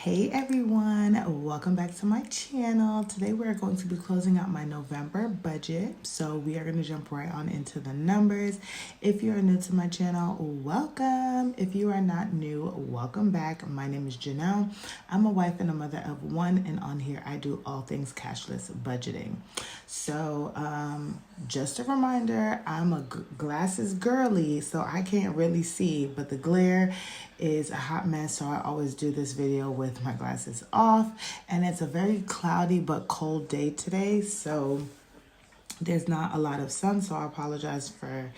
Hey everyone, welcome back to my channel. Today we're going to be closing out my November budget. So we are going to jump right on into the numbers. If you're new to my channel, welcome. If you are not new, welcome back. My name is Janelle. I'm a wife and a mother of one, and on here I do all things cashless budgeting. So just a reminder, I'm a glasses girly, so I can't really see, but the glare is a hot mess, so I always do this video with my glasses off. And it's a very cloudy but cold day today, so there's not a lot of sun, so I apologize for,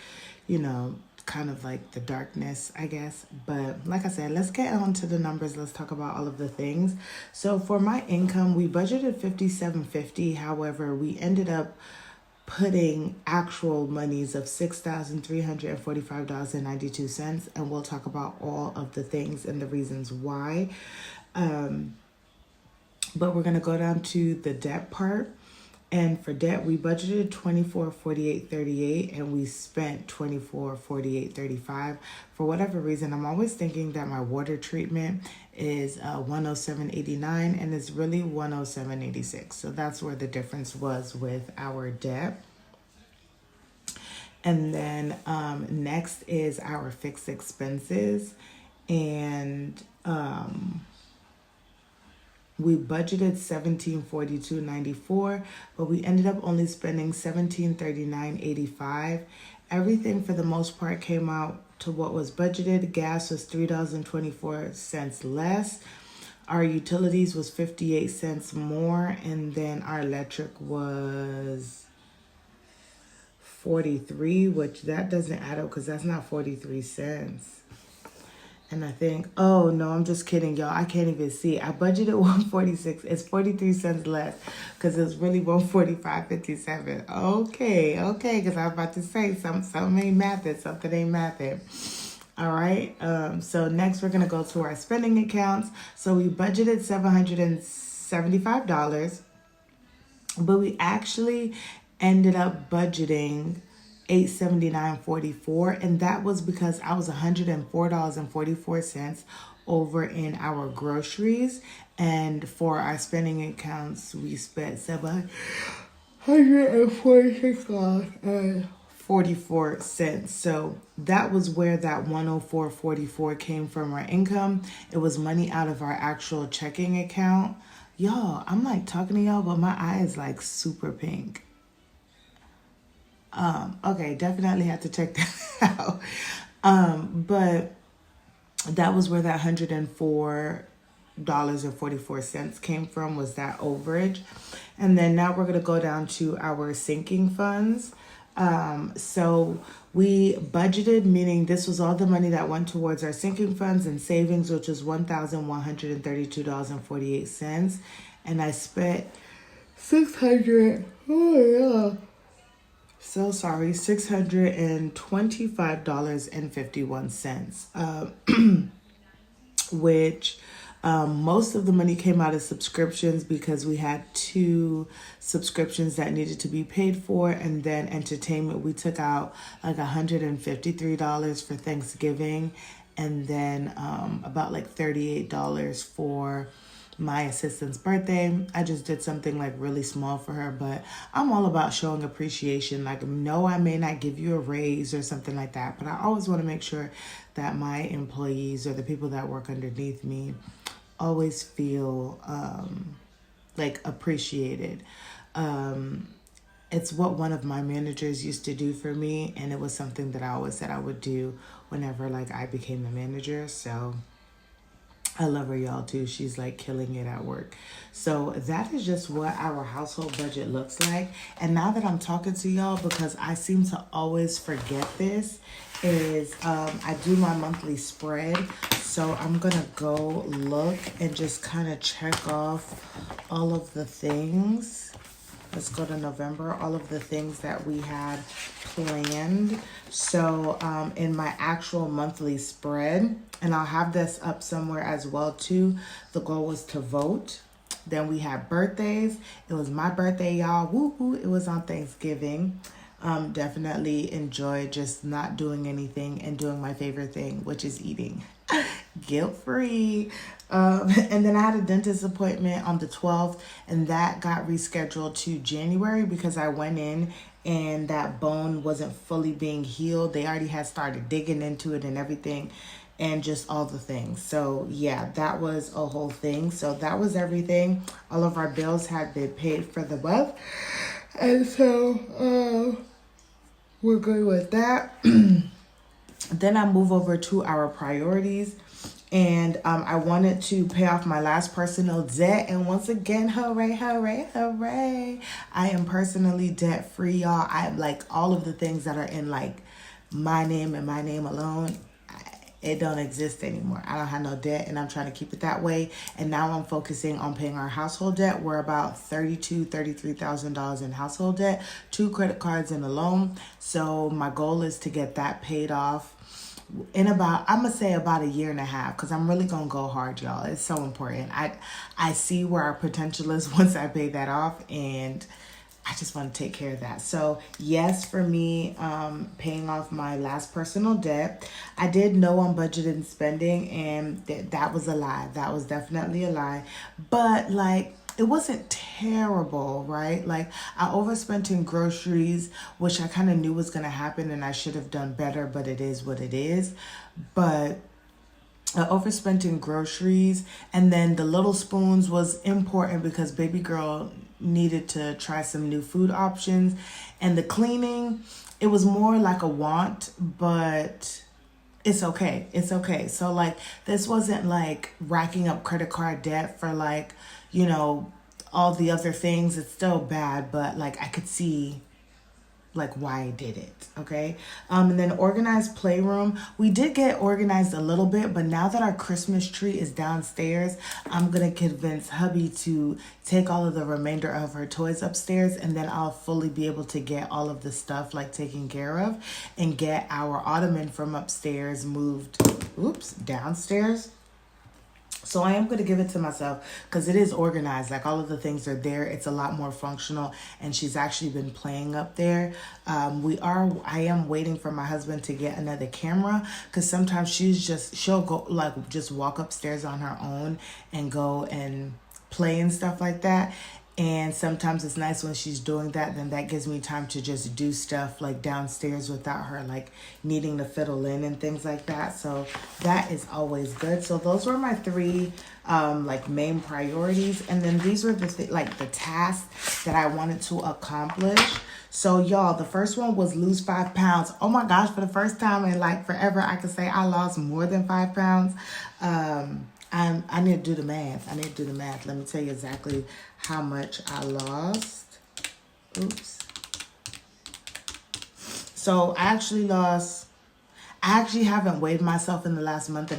kind of like the darkness, I guess. But like I said, let's get on to the numbers. Let's talk about all of the things. So for my income, we budgeted $57.50. However, we ended up putting actual monies of $6,345.92, and we'll talk about all of the things and the reasons why. But we're going to go down to the debt part. And for debt, we budgeted $24.48.38, and we spent $24.48.35. For whatever reason, I'm always thinking that my water treatment is $107.89, and it's really $107.86. So that's where the difference was with our debt. And then next is our fixed expenses, and we budgeted $1742.94, but we ended up only spending $1739.85. Everything for the most part came out to what was budgeted. Gas was $3.24 less. Our utilities was 58 cents more, and then our electric was 43, which that doesn't add up because that's not 43 cents. And I think, oh no, I'm just kidding, y'all. I can't even see. I budgeted 146. It's 43 cents less because it's really 145.57. Okay, because I was about to say something ain't mathing. Something ain't mathing. All right. So next we're gonna go to our spending accounts. So we budgeted $775, but we actually ended up budgeting $879.44, and that was because I was $104.44 over in our groceries, and for our spending accounts we spent $746.44. So that was where that 104.44 came from our income. It was money out of our actual checking account. Y'all, I'm like talking to y'all, but my eye is like super pink. Okay, definitely have to check that out. But that was where that $104.44 came from, was that overage. And then now we're going to go down to our sinking funds. So we budgeted, meaning this was all the money that went towards our sinking funds and savings, which was $1,132.48. And I spent $625.51, which most of the money came out of subscriptions because we had 2 subscriptions that needed to be paid for, and then entertainment, we took out like $153 for Thanksgiving, and then about like $38 for my assistant's birthday. I just did something like really small for her, but I'm all about showing appreciation. Like, no, I may not give you a raise or something like that, but I always want to make sure that my employees or the people that work underneath me always feel like appreciated. It's what one of my managers used to do for me, and it was something that I always said I would do whenever like I became a manager. So I love her, y'all, too. She's like killing it at work. So that is just what our household budget looks like. And now that I'm talking to y'all, because I seem to always forget this, is I do my monthly spread. So I'm going to go look and just kind of check off all of the things. Let's go to November, all of the things that we had planned. So in my actual monthly spread, and I'll have this up somewhere as well too, the goal was to vote. Then we had birthdays. It was my birthday, y'all. Woo-hoo. It was on Thanksgiving. Definitely enjoyed just not doing anything and doing my favorite thing, which is eating. guilt-free. And then I had a dentist appointment on the 12th, and that got rescheduled to January because I went in and that bone wasn't fully being healed. They already had started digging into it and everything, and just all the things. So yeah, that was a whole thing. So that was everything. All of our bills had been paid for the month. And so we're good with that. Then I move over to our priorities. And I wanted to pay off my last personal debt. And once again, hooray, hooray, hooray. I am personally debt free, y'all. I like all of the things that are in like my name and my name alone. It don't exist anymore. I don't have no debt, and I'm trying to keep it that way. And now I'm focusing on paying our household debt. We're about $33,000 in household debt, 2 credit cards and a loan. So my goal is to get that paid off in about, I'm gonna say about a year and a half, because I'm really gonna go hard, y'all. It's so important. I see where our potential is once I pay that off, and I just want to take care of that. So yes, for me, paying off my last personal debt. I did know on budgeted and spending, and that was a lie. That was definitely a lie. But like, it wasn't terrible, right? Like, I overspent in groceries, which I kind of knew was going to happen, and I should have done better, but it is what it is. But I overspent in groceries, and then the little spoons was important because baby girl needed to try some new food options. And the cleaning, it was more like a want, but it's okay. It's okay. So like, this wasn't like racking up credit card debt for like, you know, all the other things. It's still bad, but like I could see like why I did it. Okay. And then organized playroom. We did get organized a little bit, but now that our Christmas tree is downstairs, I'm going to convince hubby to take all of the remainder of her toys upstairs, and then I'll fully be able to get all of the stuff like taken care of and get our ottoman from upstairs moved, downstairs. So I am going to give it to myself because it is organized. Like, all of the things are there. It's a lot more functional, and she's actually been playing up there. I am waiting for my husband to get another camera, because sometimes she'll go like just walk upstairs on her own and go and play and stuff like that. And sometimes it's nice when she's doing that, then that gives me time to just do stuff like downstairs without her like needing to fiddle in and things like that. So that is always good. So those were my 3 like main priorities. And then these were the the tasks that I wanted to accomplish. So y'all, the first one was lose 5 pounds. Oh my gosh, for the first time in like forever, I could say I lost more than 5 pounds. I need to do the math. Let me tell you exactly how much I lost. Oops. So I actually haven't weighed myself in the last week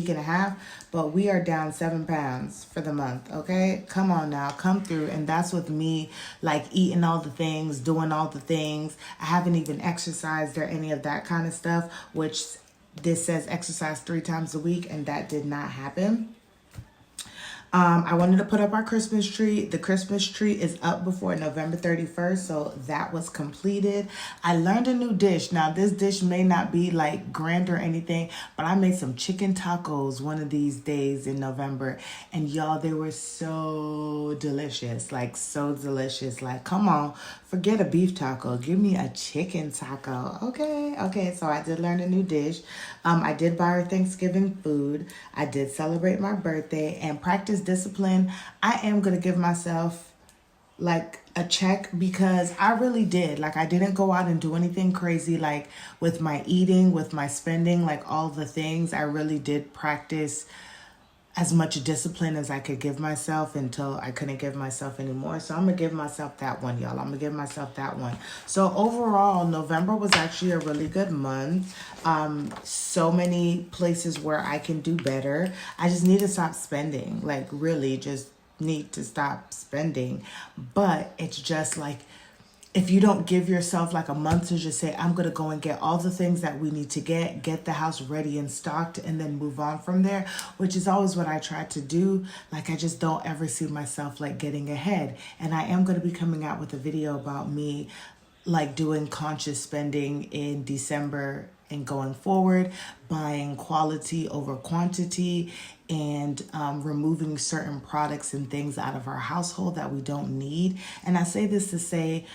and a half, but we are down 7 pounds for the month, okay? Come on now, come through. And that's with me, like, eating all the things, doing all the things. I haven't even exercised or any of that kind of stuff, which this says exercise 3 times a week, and that did not happen. I wanted to put up our Christmas tree. The Christmas tree is up before November 31st, so that was completed. I learned a new dish. Now, this dish may not be like grand or anything, but I made some chicken tacos one of these days in November, and y'all, they were so delicious. Like, so delicious. Like, come on, forget a beef taco. Give me a chicken taco. Okay, so I did learn a new dish. I did buy her Thanksgiving food. I did celebrate my birthday and practice discipline. I am going to give myself like a check, because I really did. Like, I didn't go out and do anything crazy, like with my eating, with my spending, like all the things. I really did practice as much discipline as I could give myself until I couldn't give myself anymore. So I'm going to give myself that one, y'all. I'm going to give myself that one. So overall, November was actually a really good month. So many places where I can do better. I just need to stop spending. Like, really just need to stop spending. But it's just like, if you don't give yourself like a month to just say, I'm going to go and get all the things that we need to get the house ready and stocked, and then move on from there, which is always what I try to do. Like, I just don't ever see myself like getting ahead. And I am going to be coming out with a video about me like doing conscious spending in December and going forward, buying quality over quantity, and removing certain products and things out of our household that we don't need. And I say this to say,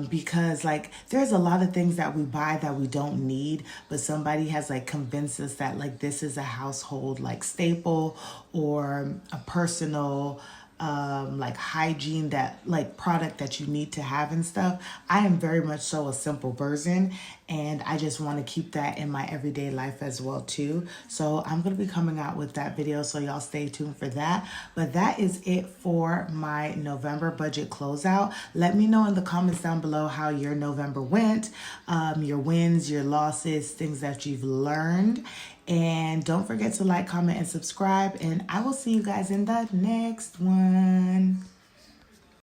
because like there's a lot of things that we buy that we don't need, but somebody has like convinced us that like this is a household like staple or a personal like hygiene, that like product that you need to have and stuff. I am very much so a simple person, and I just want to keep that in my everyday life as well too. So I'm going to be coming out with that video, so y'all stay tuned for that. But that is it for my November budget closeout. Let me know in the comments down below how your November went, your wins, your losses, things that you've learned. And don't forget to like, comment, and subscribe. And I will see you guys in the next one.